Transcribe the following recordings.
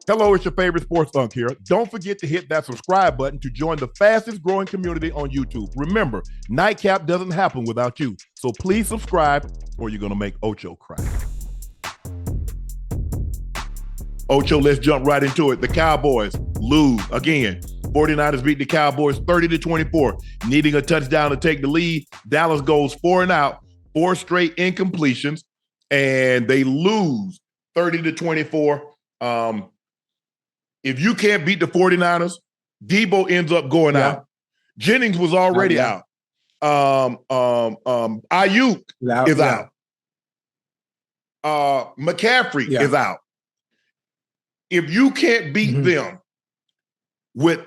Hello, it's your favorite sports Unc here. Don't forget to hit that subscribe button to join the fastest growing community on YouTube. Remember, Nightcap doesn't happen without you. So please subscribe or you're going to make Ocho cry. Ocho, let's jump right into it. The Cowboys lose again. 49ers beat the Cowboys 30-24, needing a touchdown to take the lead. Dallas goes 4 and out, 4 straight incompletions, and they lose 30-24. If you can't beat the 49ers, Debo ends up going out. Jennings was already out. Ayuk is out. McCaffrey is out. If you can't beat them with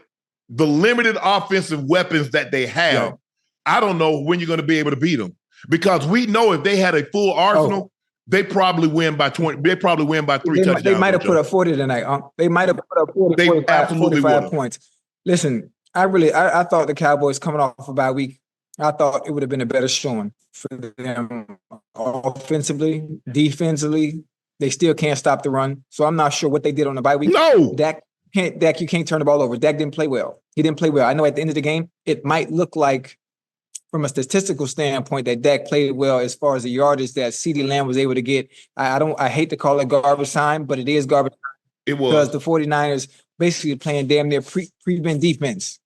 the limited offensive weapons that they have, I don't know when you're going to be able to beat them. Because we know if they had a full arsenal, they probably win by 20. They probably win by 3 touchdowns. They might have put up 40 tonight. They might have put up 40, 45 points. Listen, I thought the Cowboys coming off a bye week, I thought it would have been a better showing for them offensively, defensively. They still can't stop the run. So I'm not sure what they did on the bye week. No. Dak, you can't turn the ball over. Dak didn't play well. He didn't play well. I know at the end of the game, it might look like from a statistical standpoint that Dak played well as far as the yardage that CeeDee Lamb was able to get. I hate to call it garbage time, but it is garbage time. It was. Because the 49ers basically playing damn near prevent defense.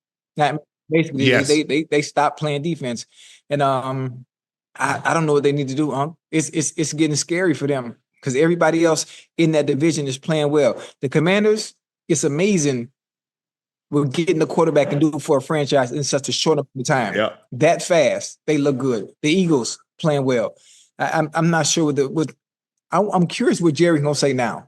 Basically, they stopped playing defense. And I don't know what they need to do. It's getting scary for them because everybody else in that division is playing well. The Commanders, it's amazing what getting the quarterback can do for a franchise in such a short amount of time. Yeah. That fast, they look good. The Eagles playing well. I'm not sure I'm curious what Jerry's gonna say now.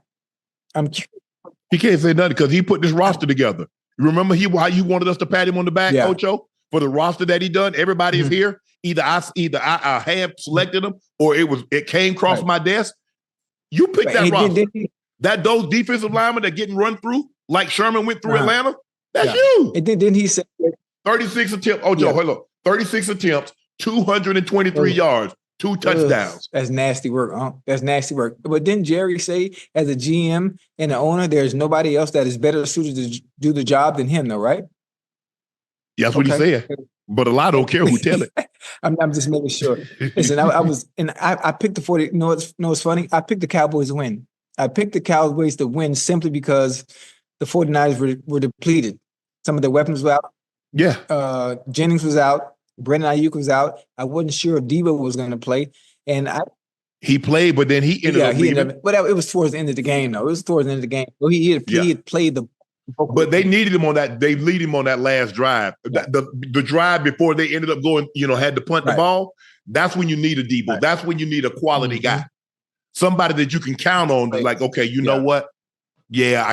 He can't say nothing because he put this roster together. Remember how you wanted us to pat him on the back, Ocho, for the roster that he done? Everybody is here. Either I have selected them or it came across my desk. You picked that roster. Those defensive linemen that getting run through, like Sherman went through Atlanta, that's you. And then he said 36 attempts. Ocho, hold up. 36 attempts, 223 yards, 2 touchdowns. That's nasty work, huh? That's nasty work. But didn't Jerry say, as a GM and an owner, there's nobody else that is better suited to do the job than him, though, right? That's what he said. But a lot don't care who tell it. I'm just making sure. Listen, I picked the 40. No, it's funny. I picked the Cowboys to win. I picked the Cowboys to win simply because the 49ers were depleted. Some of their weapons were out. Yeah. Jennings was out. Brandon Ayuk was out. I wasn't sure if Debo was going to play. He played, but then he ended up leaving. But it was towards the end of the game, though. It was towards the end of the game. So he had played the. But they needed him on that. They lead him on that last drive. The drive before they ended up going, had to punt the ball. That's when you need a Debo. Right. That's when you need a quality guy. Somebody that you can count on. Right. Like, okay, you know what? Yeah,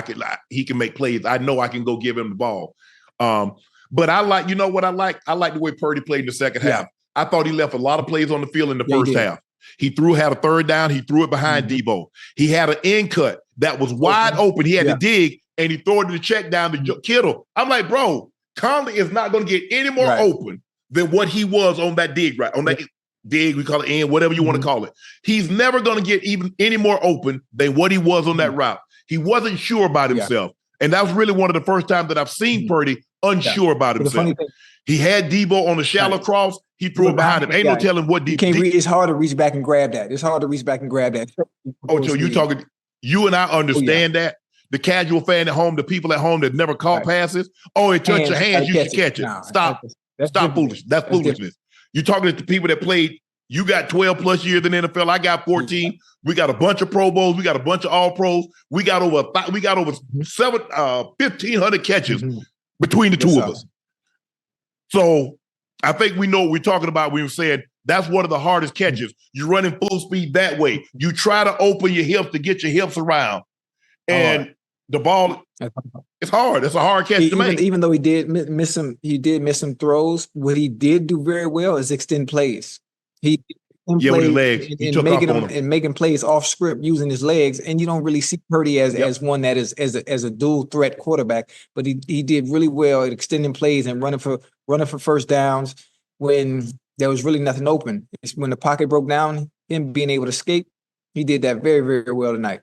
he can make plays. I know I can go give him the ball. But I like, what I like? I like the way Purdy played in the second half. I thought he left a lot of plays on the field in the first half. He had a third down. He threw it behind Debo. He had an end cut that was wide open. He had to dig, and he threw it to the check down to Kittle. I'm like, bro, Conley is not going to get any more open than what he was on that dig, right? On that dig, we call it end, whatever you want to call it. He's never going to get even any more open than what he was on that route. He wasn't sure about himself. And that was really one of the first times that I've seen Purdy unsure about himself. He had Debo on the shallow cross. He threw it behind him. Ain't no telling what Debo. It's hard to reach back and grab that. Ocho, you and I understand that. The casual fan at home, the people at home that never caught passes. Oh, it touched your hands, you should catch it. No, Stop foolish. That's foolishness. You're talking to the people that played. You got 12 plus years in the NFL. I got 14. We got a bunch of Pro Bowls. We got a bunch of All Pros. We got over 1,500 catches between the two of us. So I think we know what we're talking about when we said that's one of the hardest catches. You're running full speed that way. You try to open your hips to get your hips around. And the ball, it's hard. It's a hard catch to make. Even though he did miss some throws, what he did do very well is extend plays. He with his legs. And making plays off script using his legs. And you don't really see Purdy as one that is as a dual threat quarterback. But he did really well at extending plays and running for first downs when there was really nothing open. When the pocket broke down, him being able to escape, he did that very, very well tonight.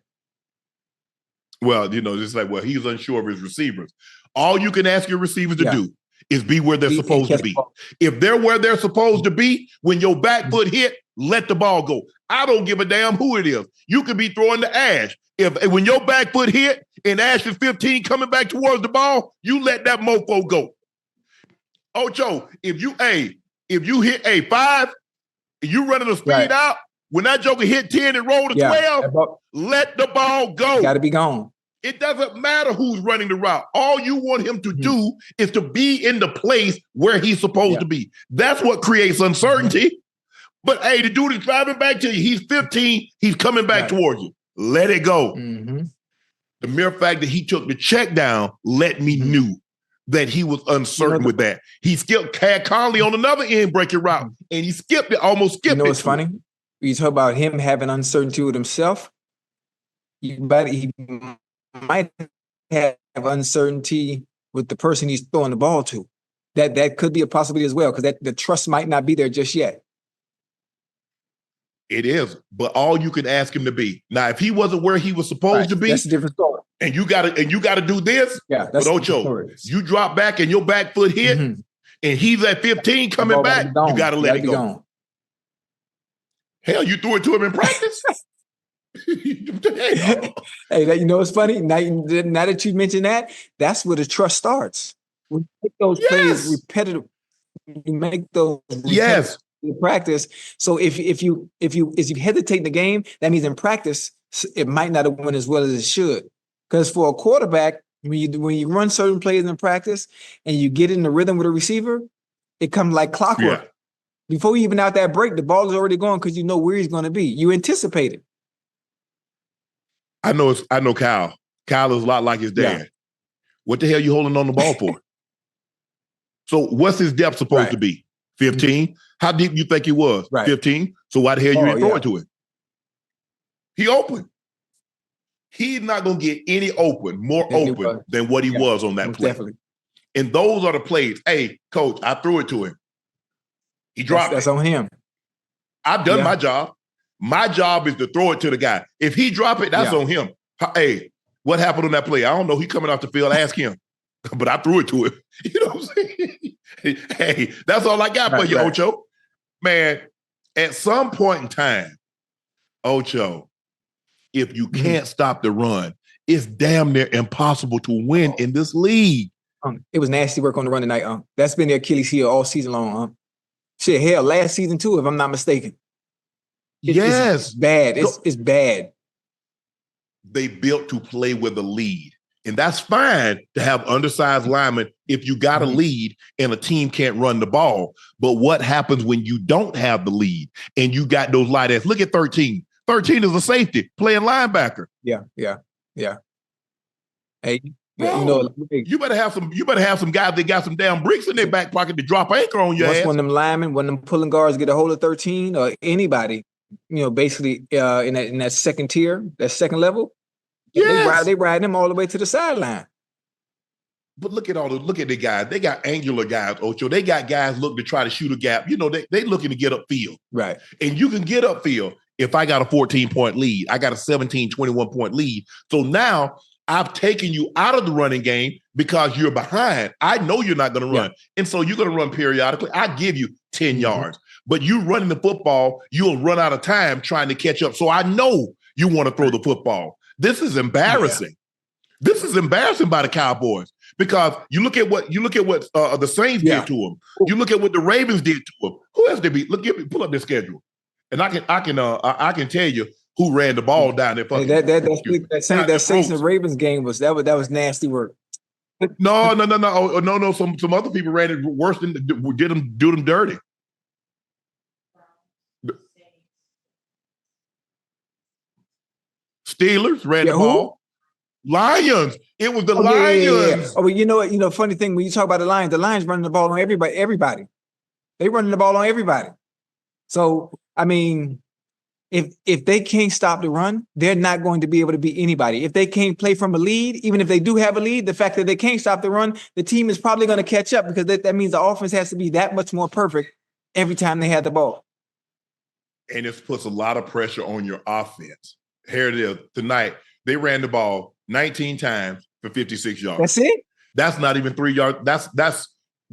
Well, just like, he's unsure of his receivers. All you can ask your receivers to do is be where they're supposed to be. If they're where they're supposed to be, when your back foot hit, let the ball go. I don't give a damn who it is. You could be throwing the Ash. When your back foot hit and Ash is 15 coming back towards the ball, you let that mofo go. Ocho, if you hit a 5, and you running the speed out, when that joker hit 10 and roll to 12, let the ball go. Got to be gone. It doesn't matter who's running the route. All you want him to do is to be in the place where he's supposed to be. That's what creates uncertainty. But, hey, the dude is driving back to you. He's 15. He's coming back towards you. Let it go. The mere fact that he took the check down let me knew that he was uncertain with that. He skipped Cad Conley on another end breaking route, and he skipped it, almost skipped it. You know what's funny? You talk about him having uncertainty with himself. He might have uncertainty with the person he's throwing the ball to. That could be a possibility as well, because the trust might not be there just yet. It is, but all you can ask him to be. Now, if he wasn't where he was supposed to be, that's a different story. And you gotta do this. Yeah, that's Ocho, you drop back and your back foot hit, and he's at 15 coming back. You gotta let it go. Hell, you threw it to him in practice. Hey, you know what's funny? Now that you mentioned that, that's where the trust starts. When you make those plays repetitive, you make those in practice. So if you hesitate in the game, that means in practice it might not have went as well as it should. Because for a quarterback, when you run certain plays in practice and you get in the rhythm with a receiver, it comes like clockwork. Yeah. Before you even out that break, the ball is already going because you know where he's going to be. You anticipate it. I know Kyle. Kyle is a lot like his dad. Yeah. What the hell are you holding on the ball for? So what's his depth supposed to be? 15? How deep you think he was? 15? So why the hell you ain't throw it to him? He open. He's not going to get any more open than what he was on that play. Definitely. And those are the plays. Hey, coach, I threw it to him. He dropped it. That's on him. I've done my job. My job is to throw it to the guy. If he drop it, that's on him. Hey, what happened on that play? I don't know. He coming off the field. Ask him. But I threw it to him. You know what I'm saying? Hey, that's all I got for you, Ocho. Man, at some point in time, Ocho, if you can't stop the run, it's damn near impossible to win in this league. It was nasty work on the run tonight, That's been the Achilles heel all season long, Shit, hell, last season too, if I'm not mistaken. It's bad. It's bad. They built to play with a lead. And that's fine to have undersized linemen if you got a lead and a team can't run the ball. But what happens when you don't have the lead and you got those light ass? Look at 13. 13 is a safety playing linebacker. Yeah. Hey, bro, you better have some guys that got some damn bricks in their back pocket to drop anchor on your ass. When them linemen, when them pulling guards get a hold of 13 or anybody, basically in that second tier, that second level. They ride them all the way to the sideline. But look at the guys. They got angular guys, Ocho. They got guys looking to try to shoot a gap. They looking to get upfield. Right. And you can get upfield if I got a 14-point lead. I got a 17, 21-point lead. So now I've taken you out of the running game because you're behind. I know you're not going to run. And so you're going to run periodically. I give you 10 yards. But you running the football, you'll run out of time trying to catch up. So I know you want to throw the football. This is embarrassing. This is embarrassing by the Cowboys because you look at what the Saints did to them. You look at what the Ravens did to them. Who else did beat? Pull up their schedule, and I can tell you who ran the ball down there. That Saints and Ravens game was nasty work. No. Some other people ran it worse than do them dirty. Steelers ran the ball. Lions. It was the Lions. Oh, well, you know what? Funny thing, when you talk about the Lions running the ball on everybody. They running the ball on everybody. So, I mean, if they can't stop the run, they're not going to be able to beat anybody. If they can't play from a lead, even if they do have a lead, the fact that they can't stop the run, the team is probably going to catch up because that means the offense has to be that much more perfect every time they have the ball. And it puts a lot of pressure on your offense. Here it is tonight. They ran the ball 19 times for 56 yards. That's it? That's not even 3 yards.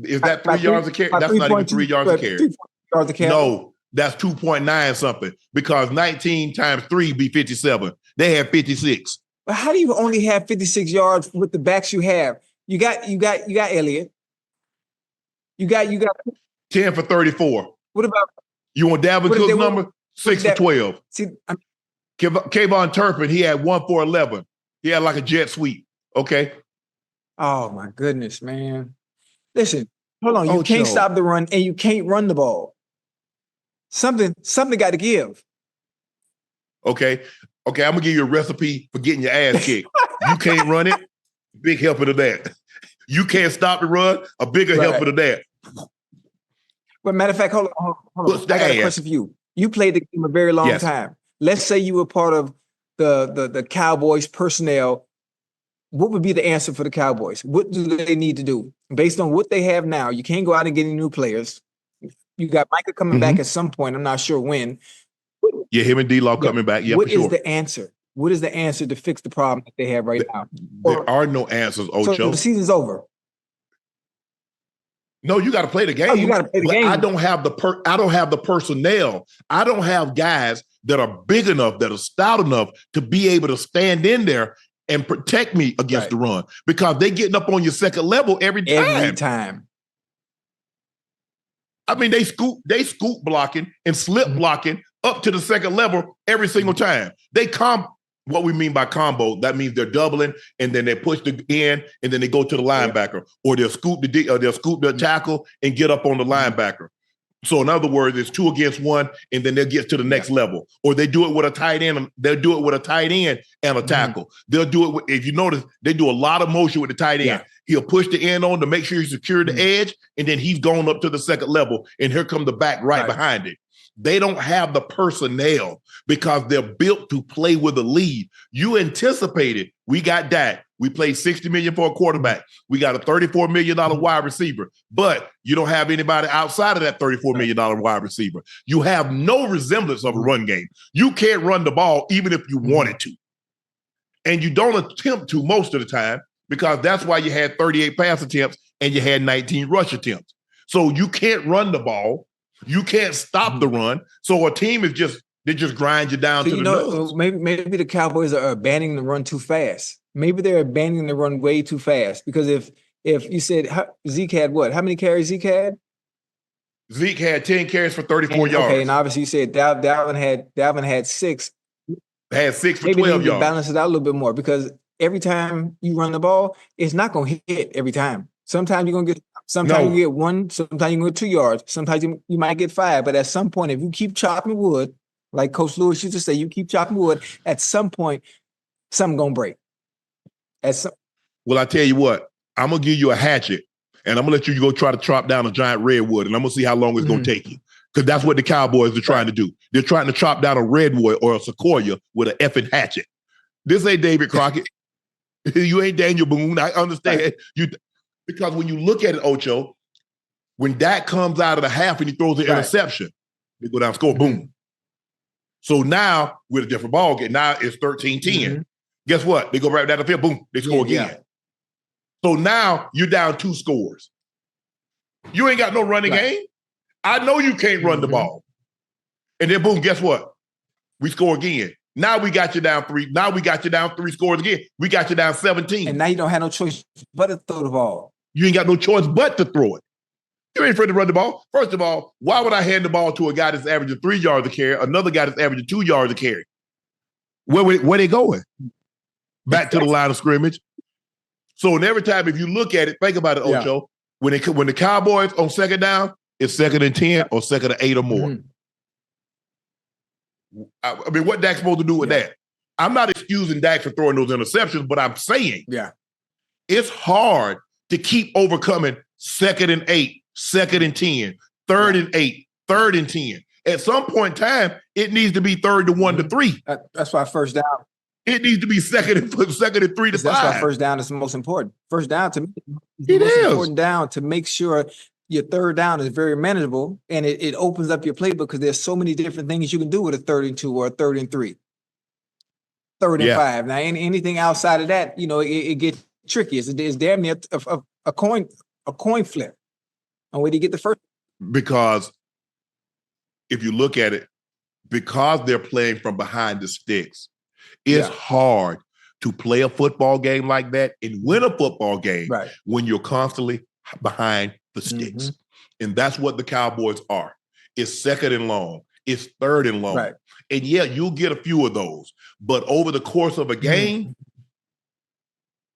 Is that 3 yards a carry? That's not even 3 yards a carry. 3 yards a carry. No, that's 2.9 something because 19 times 3 be 57. They have 56. But how do you only have 56 yards with the backs you have? You got Elliott. You got 10 for 34. What about you want Dalvin Cook's number? 6 for 12. See, Kayvon Turpin, he had 1 for 11. He had like a jet sweep. Okay. Oh my goodness, man. Listen, hold on. You can't stop the run and you can't run the ball. Something got to give. Okay. I'm gonna give you a recipe for getting your ass kicked. You can't run it. Big helper to that. You can't stop the run. A bigger helper to that. But matter of fact, hold on. I got a question for you. You played the game a very long time. Let's say you were part of the Cowboys personnel. What would be the answer for the Cowboys? What do they need to do based on what they have now? You can't go out and get any new players. You got Micah coming back at some point. I'm not sure when. Yeah, him and D-Law coming back. Yeah, what is the answer? What is the answer to fix the problem that they have right now? There are no answers, Ocho. So the season's over. No, you got to play the game. Oh, you got to play the game. I don't have the personnel. I don't have guys that are big enough, that are stout enough to be able to stand in there and protect me against the run because they getting up on your second level every time. Every time. I mean, they scoop blocking and slip blocking up to the second level every single time. What we mean by combo, that means they're doubling and then they push the end and then they go to the linebacker, or they'll scoop the tackle and get up on the linebacker. So in other words, it's 2 against 1, and then they'll get to the next level. Or they do it with a tight end. They'll do it with a tight end and a tackle. They'll do it if you notice, they do a lot of motion with the tight end. Yeah. He'll push the end on to make sure he secures the edge, and then he's going up to the second level, and here come the back right behind it. They don't have the personnel because they're built to play with a lead. You anticipated. We got Dak. We played $60 million for a quarterback. We got a $34 million wide receiver, but you don't have anybody outside of that $34 million wide receiver. You have no resemblance of a run game. You can't run the ball even if you wanted to. And you don't attempt to most of the time because that's why you had 38 pass attempts and you had 19 rush attempts. So you can't run the ball. You can't stop the run. So a team is just grind you down to the nose. Maybe the Cowboys are abandoning the run too fast. Maybe they're abandoning the run way too fast because if you said Zeke had what? How many carries Zeke had? Zeke had 10 carries for 34 yards. Okay, and obviously you said Dalvin had 6. Had 6 for maybe 12 you yards. Balance it out a little bit more because every time you run the ball, it's not going to hit every time. Sometimes you're going to get. Sometimes you get 1. Sometimes you can go 2 yards. Sometimes you might get 5. But at some point, if you keep chopping wood, like Coach Lewis used to say, you keep chopping wood. At some point, something gonna break. Well, I tell you what, I'm gonna give you a hatchet, and I'm gonna let you go try to chop down a giant redwood, and I'm gonna see how long it's gonna take you. Because that's what the Cowboys are trying to do. They're trying to chop down a redwood or a sequoia with an effing hatchet. This ain't David Crockett. You ain't Daniel Boone. I understand you, because when you look at it, Ocho, when Dak comes out of the half and he throws the interception, they go down, score, boom. So now with a different ball game, now it's 13-10. Guess what? They go right down the field, boom, they score again. So now you're down 2 scores. You ain't got no running game. I know you can't run the ball. And then boom, guess what? We score again. Now we got you down 3. Now we got you down 3 scores again. We got you down 17. And now you don't have no choice but to throw the ball. You ain't got no choice but to throw it. You ain't afraid to run the ball. First of all, why would I hand the ball to a guy that's averaging 3 yards a carry, another guy that's averaging 2 yards a carry? Where they going? Back to the line of scrimmage. So and every time, if you look at it, think about it, Ocho. When the Cowboys on second down, it's 2nd and 10 or 2nd and 8 or more. I mean, what Dak's supposed to do with that? I'm not excusing Dak for throwing those interceptions, but I'm saying it's hard to keep overcoming 2nd and 8, 2nd and 10, 3rd and 8, 3rd and 10. At some point in time, it needs to be 3rd to 1 to 3. That's why first down. It needs to be 2nd and 3 to 5. That's why first down is the most important. First down to me is the most important down to make sure your 3rd down is very manageable, and it opens up your playbook because there's so many different things you can do with a 3rd and 2 or a 3rd and 3. 3rd and 5. Now, anything outside of that, it gets tricky. It's damn near a coin flip. And where do you get the first? Because if you look at it, because they're playing from behind the sticks, it's hard to play a football game like that and win a football game when you're constantly behind the sticks. Mm-hmm. And that's what the Cowboys are. It's 2nd and long. It's 3rd and long. Right. And you'll get a few of those. But over the course of a game,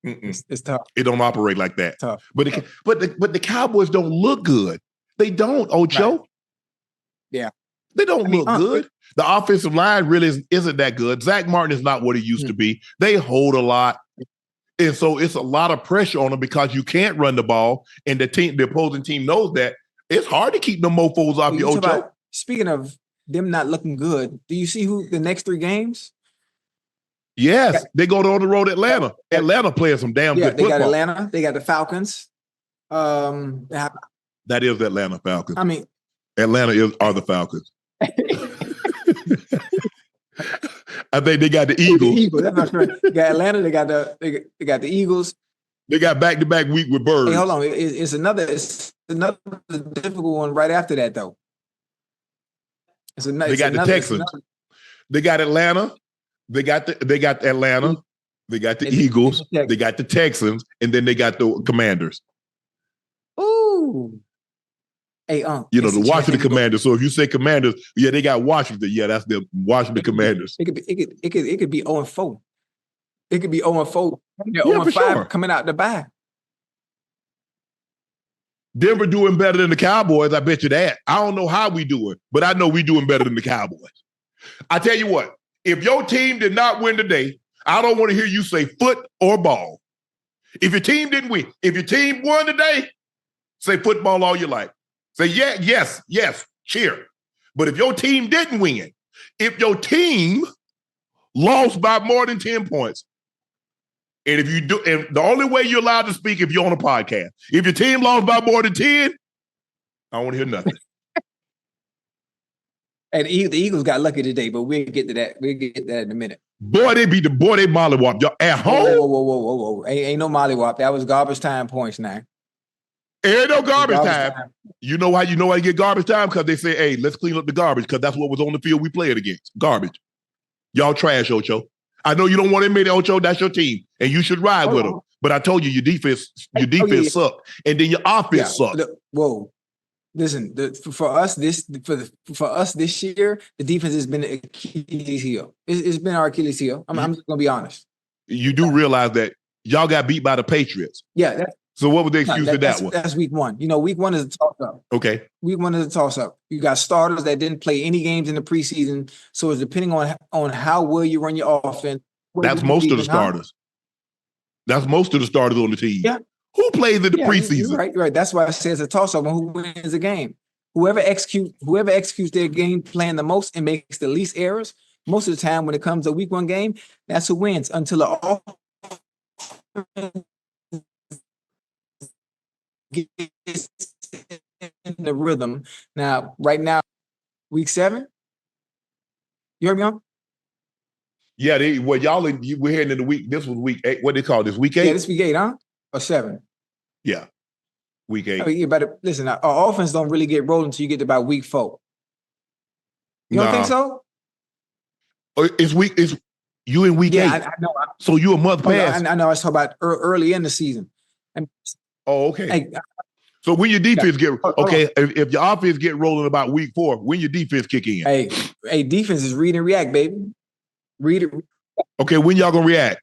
it's tough. It don't operate like that. Tough. But the Cowboys don't look good. They don't, Ocho. Right. Yeah. They don't look good. The offensive line really isn't that good. Zach Martin is not what he used to be. They hold a lot. And so it's a lot of pressure on them because you can't run the ball. And the opposing team knows that. It's hard to keep them mofos off your Ocho. Speaking of them not looking good, do you see who the next 3 games? Yes, they go on the road Atlanta. Atlanta playing some damn good football. They got Atlanta. They got the Falcons. That is the Atlanta Falcons. I mean, Atlanta are the Falcons. I think they got the Eagles. The Eagles. That's not right. They got Atlanta. They got the Eagles. They got back-to-back week with Birds. Hey, hold on. It's another difficult one right after that, though. They got the Texans. They got Atlanta. They got Atlanta. They got the Eagles. They got the Texans, and then they got the Commanders. Ooh. Hey, the Washington Commanders. So if you say Commanders, they got Washington. Yeah, that's the Washington Commanders. It could be 0-4. It could be 0-4. 0-5 coming out the bye. Denver doing better than the Cowboys. I bet you that. I don't know how we doing, but I know we doing better than the Cowboys. I tell you what, if your team did not win today, I don't want to hear you say foot or ball. If your team didn't win, if your team won today, say football all you like. Say yes, cheer. But if your team didn't win, if your team lost by more than 10 points, and if you do, and the only way you're allowed to speak if you're on a podcast, if your team lost by more than 10, I don't want to hear nothing. And the Eagles got lucky today, but we'll get to that. We'll get to that in a minute. They mollywop y'all at home. Whoa. Ain't no mollywop. That was garbage time points now. Ain't no garbage time. You know why you get garbage time? Because they say, hey, let's clean up the garbage because that's what was on the field we played against. Garbage. Y'all trash, Ocho. I know you don't want to admit it, Ocho. That's your team, and you should ride with them. But I told you your defense sucked, and then your offense sucked. Whoa. Listen, for us this year, the defense has been an Achilles heel. It's been our Achilles heel. I'm just gonna be honest. You do realize that y'all got beat by the Patriots. Yeah. So what was the excuse for that one? That's week 1. Week 1 is a toss-up. Okay. Week 1 is a toss-up. You got starters that didn't play any games in the preseason, so it's depending on how well you run your offense. That's most of the starters. That's most of the starters on the team. Yeah. Who plays in the preseason? You're right. That's why I say it's a toss-up on who wins the game. Whoever executes their game plan the most and makes the least errors, most of the time when it comes to week 1 game, that's who wins until the offense gets in the rhythm. Now, right now, week 7. You heard me on? Yeah, we're heading into week. This was week 8. What they call this? Week 8? Yeah, this week 8, huh? Or 7? Yeah, week 8. I mean, you better listen. Our offense don't really get rolling until you get to about week 4. You don't think so? It's you in week 8. I know. So you a month past. I know. I was talking about early in the season. Okay. Hey, so when your defense if your offense get rolling about week 4, when your defense kick in? Hey, defense is read and react, baby. Read it. Okay, when y'all gonna react?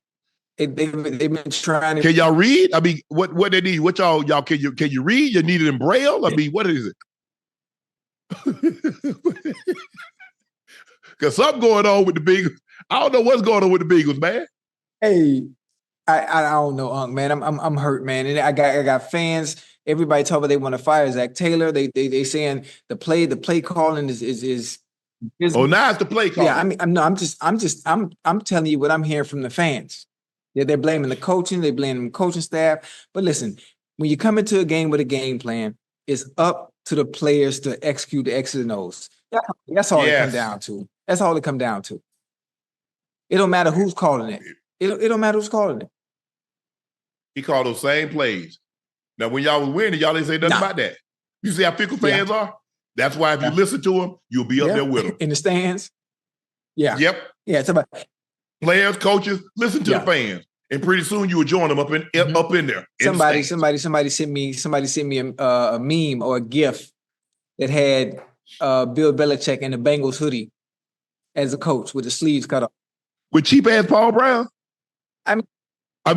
They've been trying to. Can y'all read? I mean, what they need? What y'all can you read? You need it in Braille? I mean, what is it? Because something going on with the Bengals. I don't know what's going on with the Bengals, man. Hey, I don't know, Unc, man. I'm hurt, man. And I got fans. Everybody talk about they want to fire Zach Taylor. They saying the play calling is now it's the play calling. Yeah, I mean, I'm telling you what I'm hearing from the fans. They're blaming the coaching, they're blaming the coaching staff. But listen, when you come into a game with a game plan, it's up to the players to execute the X's and O's. That's all it come down to. That's all it come down to. It don't matter who's calling it. It don't matter who's calling it. He called those same plays. Now, when y'all was winning, y'all didn't say nothing about that. You see how fickle fans are? That's why if you listen to them, you'll be up there with them. In the stands? Yeah. Yep. Yeah, it's about players, coaches, listen to the fans. And pretty soon you will join them up in there. Somebody sent me a meme or a GIF that had Bill Belichick in the Bengals hoodie as a coach with the sleeves cut off. With cheap ass Paul Brown? I mean,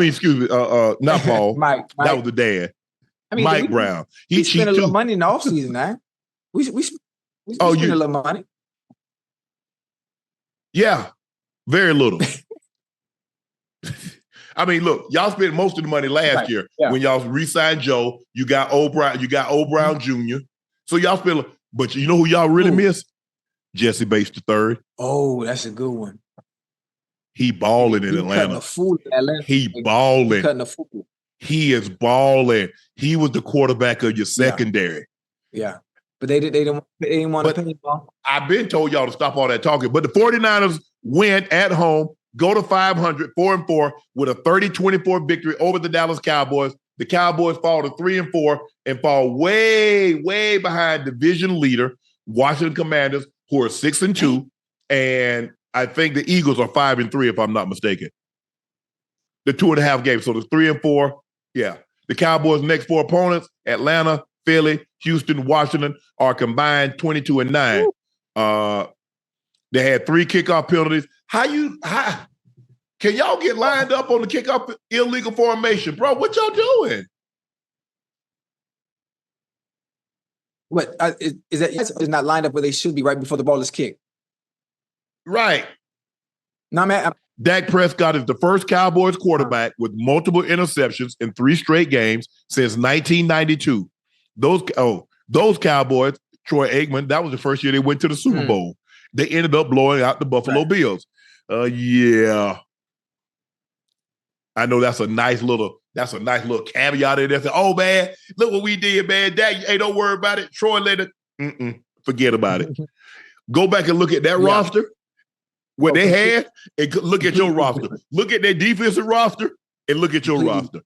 excuse me, not Paul. Mike. That was the dad. I mean, Mike Brown. He spent a little money in the offseason, man. We spent a little money. Yeah, very little. I mean, look, y'all spent most of the money last year when y'all re-signed Joe. You got Old Brown Jr. So y'all spent, but you know who y'all really miss? Jesse Bates III. Oh, that's a good one. He balling in Atlanta. He balling. He is balling. He was the quarterback of your secondary. Yeah. But they didn't want to pay him. I've been told y'all to stop all that talking. But the 49ers win at home, go to 500, 4-4, with a 30-24 victory over the Dallas Cowboys. The Cowboys fall to 3-4 and fall way, way behind division leader, Washington Commanders, who are 6-2. And I think the Eagles are 5-3, if I'm not mistaken. The 2.5 games. So the 3-4. Yeah. The Cowboys' next 4 opponents, Atlanta, Philly, Houston, Washington, are combined 22-9. They had 3 kickoff penalties. How can y'all get lined up on the kickoff illegal formation, bro? What y'all doing? What is that? It's not lined up where they should be right before the ball is kicked. Right. No, man. Dak Prescott is the first Cowboys quarterback with multiple interceptions in 3 straight games since 1992. Those Cowboys, Troy Aikman, that was the first year they went to the Super Bowl. They ended up blowing out the Buffalo Bills. Yeah. I know that's a nice little caveat in there. Say, oh man, look what we did, man. Dak, hey, don't worry about it. Troy let it. Forget about it. Go back and look at that roster. What they had, and look at your roster. Look at their defensive roster and look at your roster.